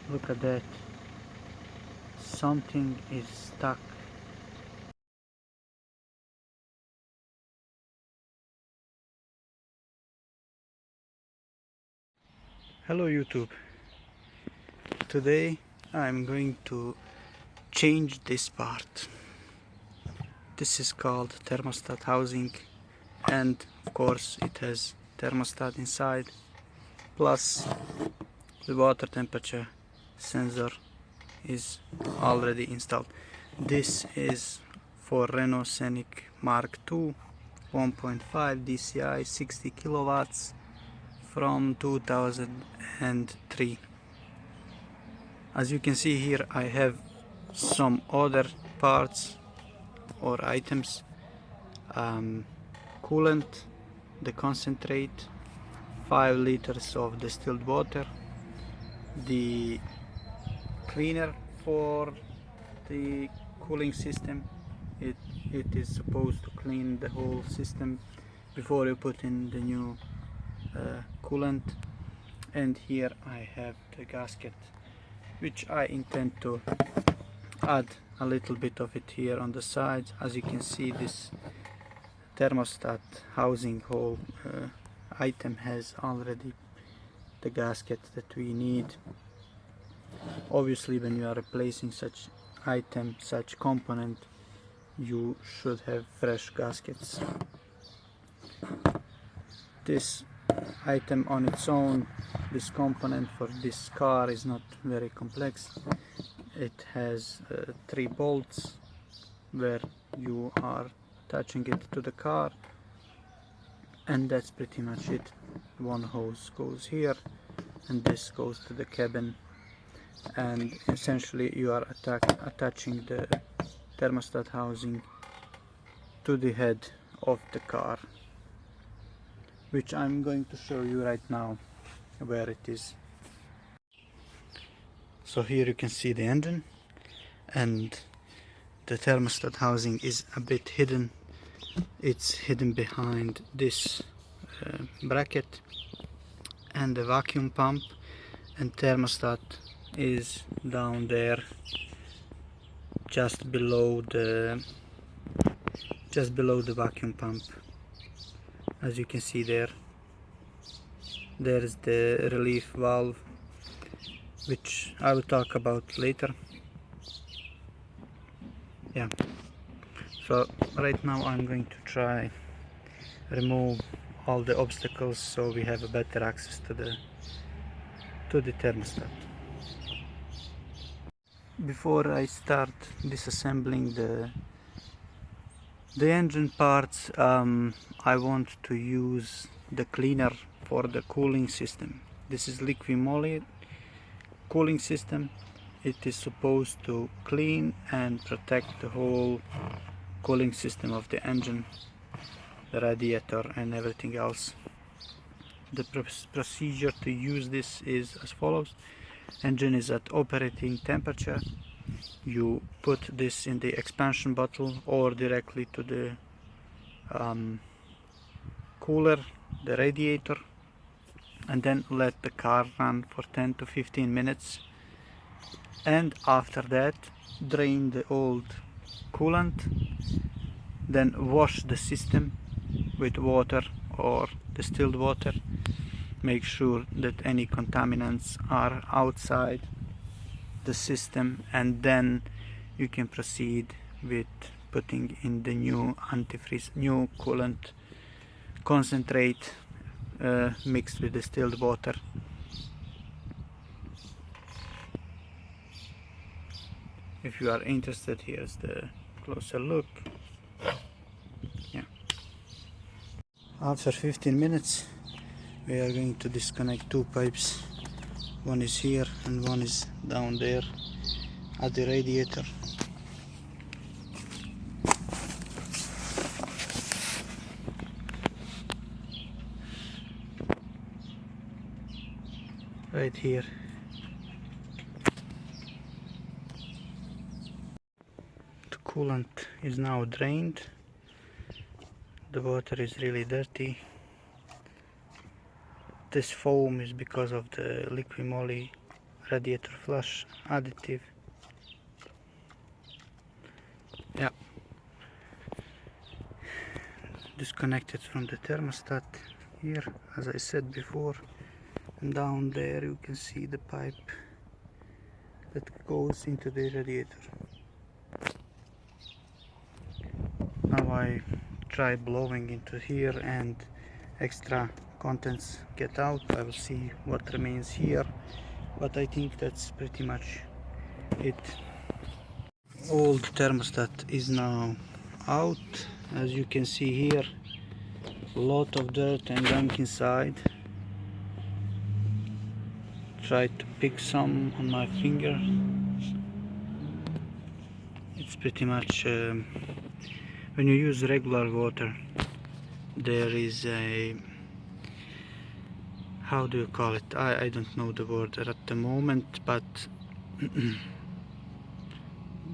Look at that. Something is stuck. Hello YouTube. Today I'm going to change this part. This is called thermostat housing, and of course it has thermostat inside, plus the water temperature sensor is already installed. This is for Renault Scenic Mark II 1.5 DCI 60 kilowatts from 2003. As you can see here, I have some other parts or items, coolant, the concentrate, 5 liters of distilled water, the cleaner for the cooling system. It is supposed to clean the whole system before you put in the new coolant. And here I have the gasket, which I intend to add a little bit of it here on the sides. As you can see, this thermostat housing whole item has already the gasket that we need. Obviously, when you are replacing such item, such component, you should have fresh gaskets. This item on its own, this component for this car, is not very complex. It has 3 bolts where you are attaching it to the car, and that's pretty much it. One hose goes here and this goes to the cabin, and essentially you are attaching the thermostat housing to the head of the car, which I'm going to show you right now where it is. So here you can see the engine, and the thermostat housing is a bit hidden. It's hidden behind this bracket, and the vacuum pump and thermostat is down there, just below the vacuum pump. As you can see there is the relief valve, which I will talk about later. Yeah, so right now I'm going to try remove all the obstacles so we have a better access to the thermostat. Before I start disassembling the engine parts, I want to use the cleaner for the cooling system. This is liquid moly cooling system. It is supposed to clean and protect the whole cooling system of the engine, the radiator and everything else. The procedure to use this is as follows. Engine is at operating temperature. You put this in the expansion bottle or directly to the cooler, the radiator, and then let the car run for 10 to 15 minutes. And after that, drain the old coolant, then wash the system with water or distilled water. Make sure that any contaminants are outside the system, and then you can proceed with putting in the new antifreeze, new coolant concentrate mixed with distilled water. If you are interested, here's the closer look. Yeah. After 15 minutes we are going to disconnect 2 pipes. One is here and one is down there at the radiator. Right here. The coolant is now drained. The water is really dirty. This foam is because of the liquid moly radiator flush additive. Yeah, disconnected from the thermostat here, as I said before, and down there you can see the pipe that goes into the radiator. Now I try blowing into here and extra contents get out. I will see what remains here, but I think that's pretty much it. Old thermostat is now out. As you can see here, a lot of dirt and gunk inside. Try to pick some on my finger. It's pretty much when you use regular water, there is a, how do you call it, I don't know the word at the moment, but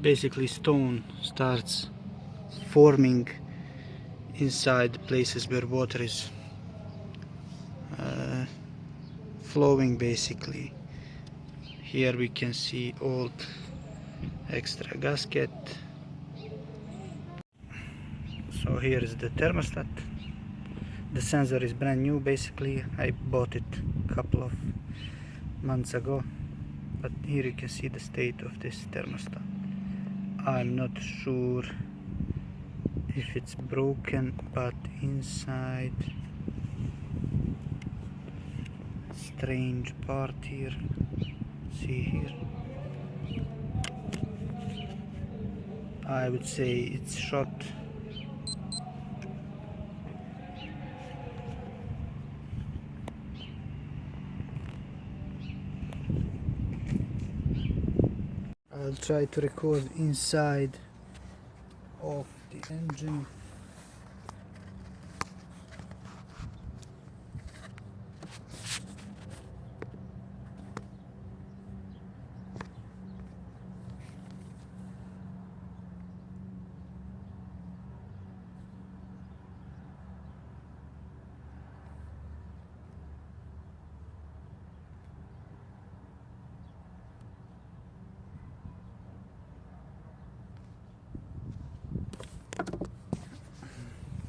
basically stone starts forming inside places where water is flowing. Basically here we can see old extra gasket. So here is the thermostat. The sensor is brand new. Basically I bought it a couple of months ago, but here you can see the state of this thermostat. I'm not sure if it's broken, but inside, strange part here, see here, I would say it's shot. I'll try to record inside of the engine.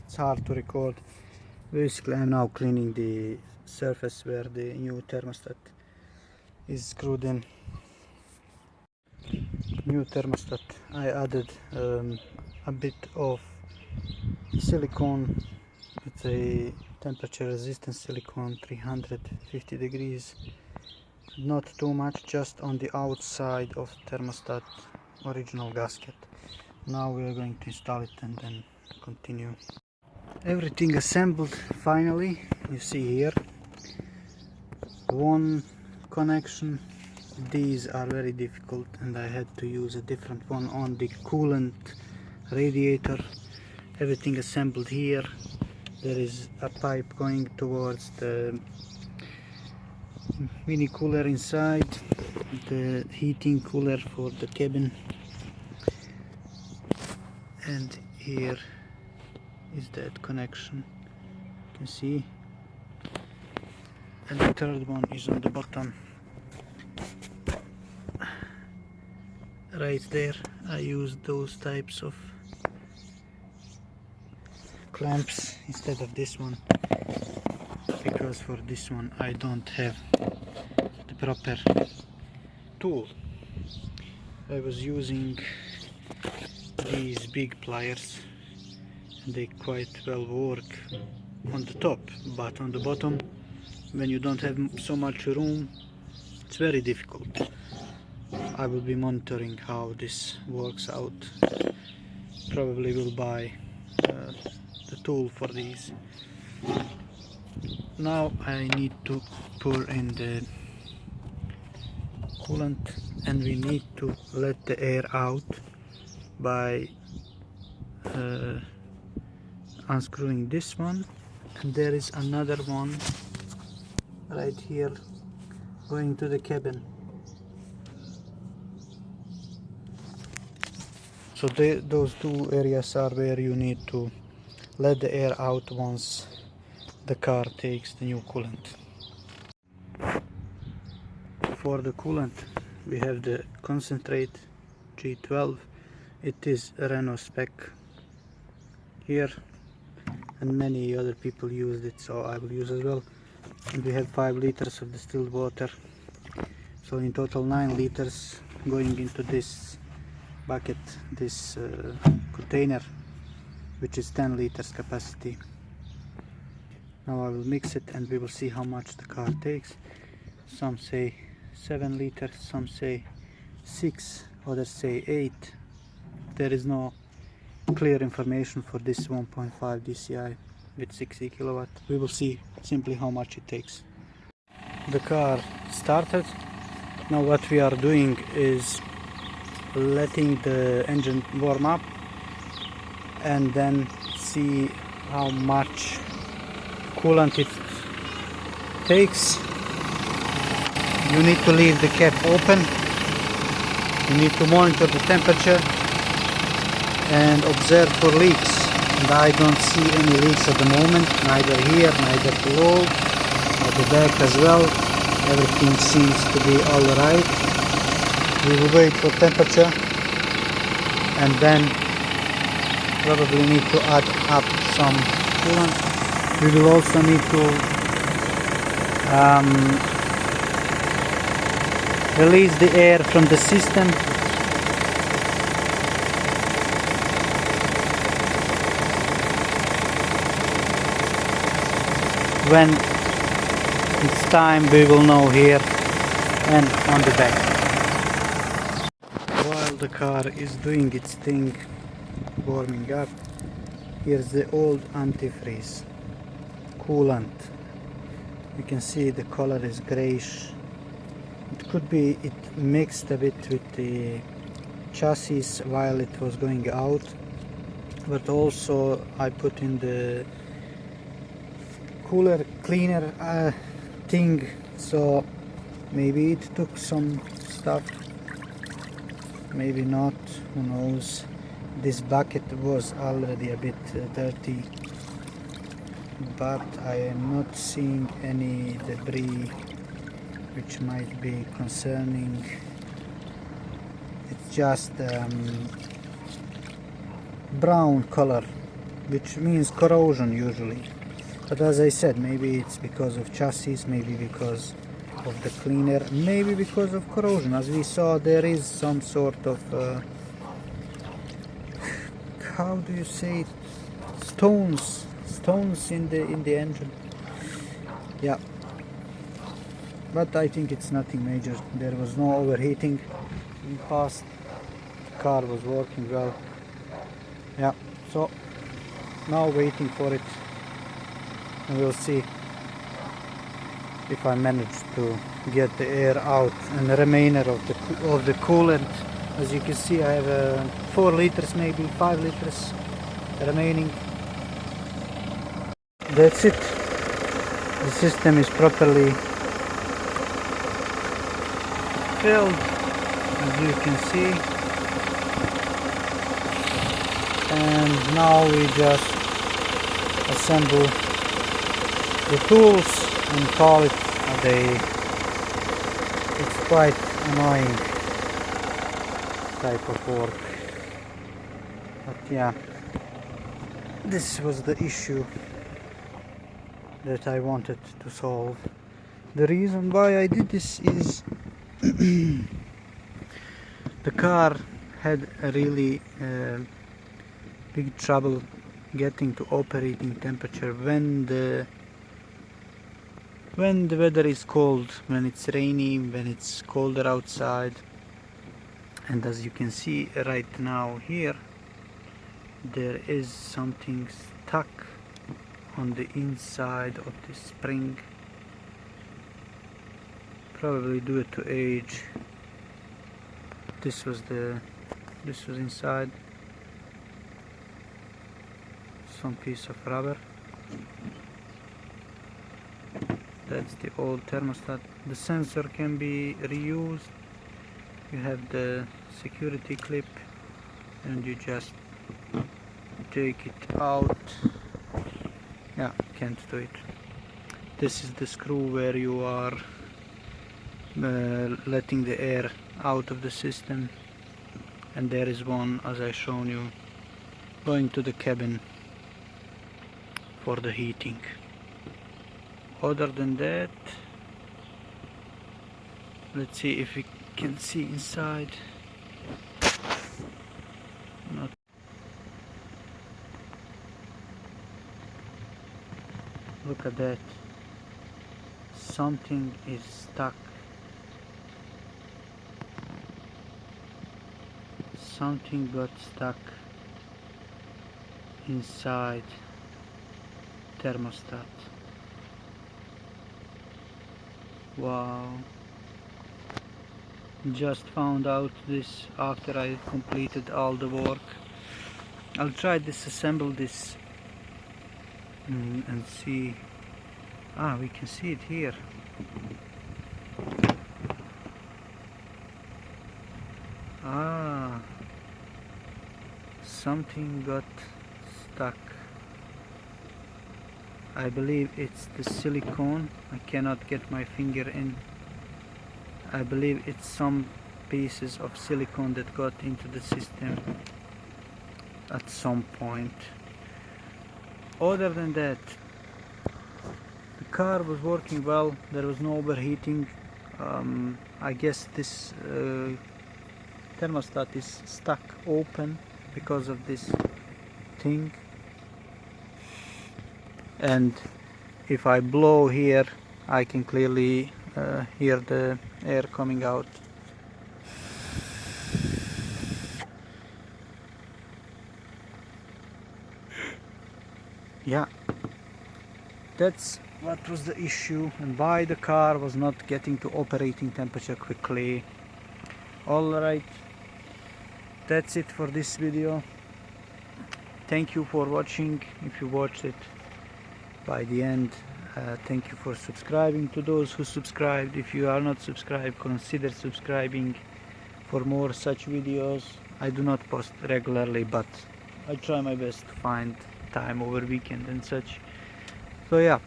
It's hard to record. Basically I'm now cleaning the surface where the new thermostat is screwed in. New thermostat, I added a bit of silicone. It's a temperature resistant silicone, 350 degrees. Not too much, just on the outside of thermostat original gasket. Now we are going to install it and then continue. Everything assembled finally. You see here one connection. These are very difficult and I had to use a different one on the coolant radiator. Everything assembled here. There is a pipe going towards the mini cooler inside, the heating cooler for the cabin, and here is that connection, you can see, and the third one is on the bottom right there. I used those types of clamps instead of this one, because for this one I don't have the proper tool. I was using these big pliers and they quite well work on the top, but on the bottom, when you don't have so much room, it's very difficult. I will be monitoring how this works out. Probably will buy the tool for these. Now I need to pour in the coolant and we need to let the air out by unscrewing this one, and there is another one right here going to the cabin. So those two areas are where you need to let the air out once the car takes the new coolant. For the coolant we have the concentrate G12. It is a Renault spec here, and many other people used it, so I will use as well. And we have 5 liters of distilled water, so in total 9 liters going into this bucket, this container, which is 10 liters capacity. Now I will mix it and we will see how much the car takes. Some say 7 liters, some say 6, others say 8. There is no clear information for this 1.5 DCI with 60 kilowatt. We will see simply how much it takes. The car started. Now what we are doing is letting the engine warm up and then see how much coolant it takes. You need to leave the cap open. You need to monitor the temperature and observe for leaks. And I don't see any leaks at the moment, neither here, neither below, at the back as well. Everything seems to be alright. We will wait for temperature and then probably need to add up some coolant. We will also need to release the air from the system. When it's time, we will know here and on the back. While the car is doing its thing, warming up, here's the old antifreeze coolant. You can see the color is grayish. It could be it mixed a bit with the chassis while it was going out, but also I put in the cooler cleaner thing, so maybe it took some stuff, maybe not, who knows. This bucket was already a bit dirty, but I am not seeing any debris which might be concerning. It's just brown color, which means corrosion usually. But as I said, maybe it's because of chassis, maybe because of the cleaner, maybe because of corrosion. As we saw, there is some sort of how do you say it? Stones in the engine. Yeah, but I think it's nothing major. There was no overheating in the past. The car was working well. Yeah, so now waiting for it, and we'll see if I manage to get the air out and the remainder of the coolant. As you can see, I have 4 liters, maybe 5 liters remaining. That's it. The system is properly filled, as you can see, and now we just assemble the tools and call it a day. It's quite annoying type of work, but yeah, this was the issue that I wanted to solve. The reason why I did this is the car had a really big trouble getting to operating temperature when the weather is cold, when it's rainy, when it's colder outside. And as you can see right now here, there is something stuck on the inside of the spring, probably due to age. This was inside, some piece of rubber. That's the old thermostat. The sensor can be reused. You have the security clip and you just take it out. Yeah, can't do it. This is the screw where you are letting the air out of the system, and there is one, as I shown you, going to the cabin for the heating. Other than that, let's see if we can see inside. Not. Look at that. Something is stuck. Something got stuck inside thermostat. Wow. Just found out this after I completed all the work. I'll try disassemble this and see. We can see it here. Something got stuck. I believe it's the silicone. I cannot get my finger in. I believe it's some pieces of silicone that got into the system at some point. Other than that, the car was working well. There was no overheating. I guess this thermostat is stuck open because of this thing, and if I blow here I can clearly hear the air coming out. Yeah, that's what was the issue, and why the car was not getting to operating temperature quickly. Alright, that's it for this video. Thank you for watching. If you watched it by the end, thank you for subscribing. To those who subscribed, if you are not subscribed, consider subscribing for more such videos. I do not post regularly, but I try my best to find time over weekend and such. So yeah,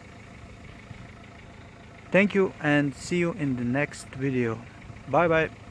thank you and see you in the next video. Bye bye.